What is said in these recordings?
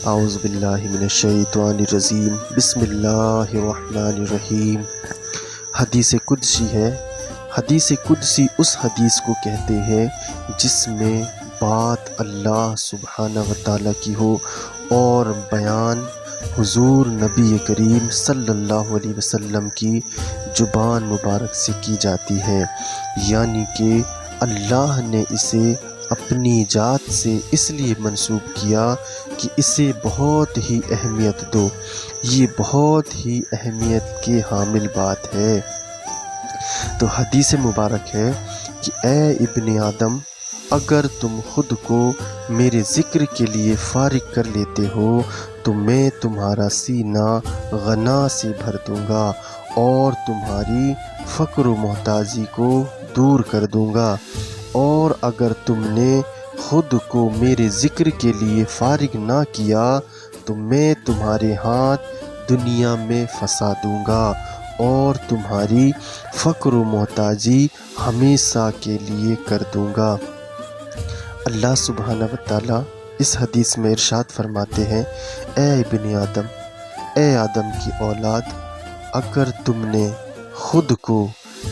اعوذ باللہ من الشیطان الرجیم، بسم اللہ الرحمن الرحیم۔ حدیث قدسی ہے۔ حدیث قدسی اس حدیث کو کہتے ہیں جس میں بات اللہ سبحانہ و تعالیٰ کی ہو اور بیان حضور نبی کریم صلی اللہ علیہ وسلم کی زبان مبارک سے کی جاتی ہے، یعنی کہ اللہ نے اسے اپنی ذات سے اس لیے منسوب کیا کہ اسے بہت ہی اہمیت دو، یہ بہت ہی اہمیت کے حامل بات ہے۔ تو حدیث مبارک ہے کہ اے ابن آدم، اگر تم خود کو میرے ذکر کے لیے فارغ کر لیتے ہو تو میں تمہارا سینہ غنا سے بھر دوں گا اور تمہاری فقر و محتاجی کو دور کر دوں گا، اور اگر تم نے خود کو میرے ذکر کے لیے فارغ نہ کیا تو میں تمہارے ہاتھ دنیا میں پھنسا دوں گا اور تمہاری فقر و محتاجی ہمیشہ کے لیے کر دوں گا۔ اللہ سبحانہ و تعالیٰ اس حدیث میں ارشاد فرماتے ہیں، اے ابن آدم، اے آدم کی اولاد، اگر تم نے خود کو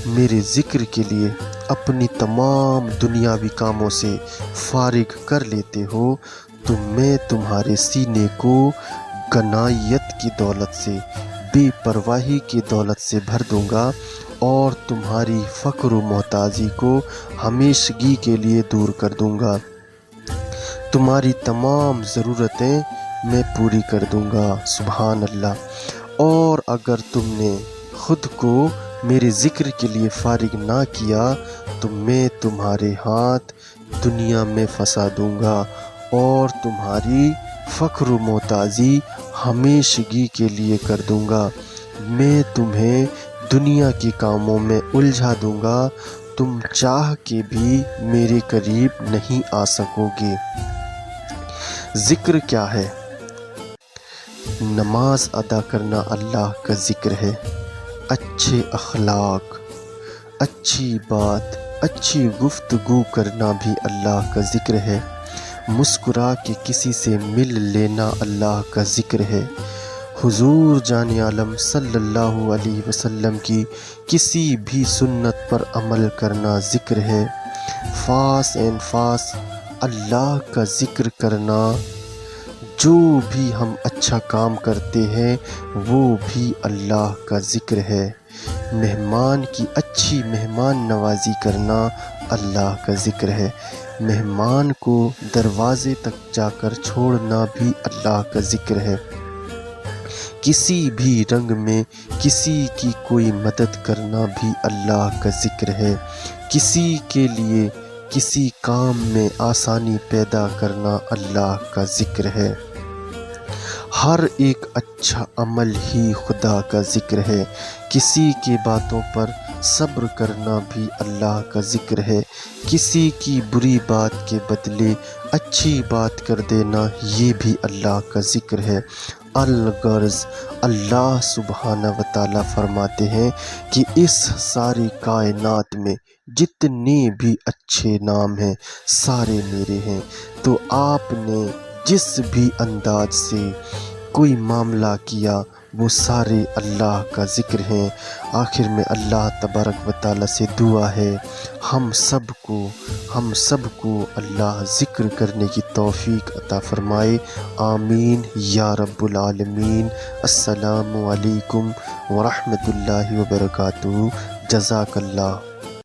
میرے ذکر کے لیے اپنی تمام دنیاوی کاموں سے فارغ کر لیتے ہو تو میں تمہارے سینے کو غنائیت کی دولت سے، بے پرواہی کی دولت سے بھر دوں گا اور تمہاری فقر و محتاجی کو ہمیشگی کے لیے دور کر دوں گا۔ تمہاری تمام ضرورتیں میں پوری کر دوں گا، سبحان اللہ۔ اور اگر تم نے خود کو میرے ذکر کے لیے فارغ نہ کیا تو میں تمہارے ہاتھ دنیا میں پھنسا دوں گا اور تمہاری فقر و محتاجی ہمیشگی کے لیے کر دوں گا۔ میں تمہیں دنیا کے کاموں میں الجھا دوں گا، تم چاہ کے بھی میرے قریب نہیں آ سکو گے۔ ذکر کیا ہے؟ نماز ادا کرنا اللہ کا ذکر ہے، اچھے اخلاق، اچھی بات، اچھی گفتگو کرنا بھی اللہ کا ذکر ہے، مسکرا کے کسی سے مل لینا اللہ کا ذکر ہے، حضور جان عالم صلی اللہ علیہ وسلم کی کسی بھی سنت پر عمل کرنا ذکر ہے، فاس اینڈ فاس اللہ کا ذکر کرنا، جو بھی ہم اچھا کام کرتے ہیں وہ بھی اللہ کا ذکر ہے، مہمان کی اچھی مہمان نوازی کرنا اللہ کا ذکر ہے، مہمان کو دروازے تک جا کر چھوڑنا بھی اللہ کا ذکر ہے، کسی بھی رنگ میں کسی کی کوئی مدد کرنا بھی اللہ کا ذکر ہے، کسی کے لیے کسی کام میں آسانی پیدا کرنا اللہ کا ذکر ہے، ہر ایک اچھا عمل ہی خدا کا ذکر ہے، کسی کی باتوں پر صبر کرنا بھی اللہ کا ذکر ہے، کسی کی بری بات کے بدلے اچھی بات کر دینا یہ بھی اللہ کا ذکر ہے۔ الغرض اللہ سبحانہ و تعالیٰ فرماتے ہیں کہ اس ساری کائنات میں جتنے بھی اچھے نام ہیں سارے میرے ہیں، تو آپ نے جس بھی انداز سے کوئی معاملہ کیا وہ سارے اللہ کا ذکر ہیں۔ آخر میں اللہ تبارک و تعالیٰ سے دعا ہے ہم سب کو اللہ ذکر کرنے کی توفیق عطا فرمائے، آمین یا رب العالمین۔ السلام علیکم ورحمۃ اللہ وبرکاتہ، جزاک اللہ۔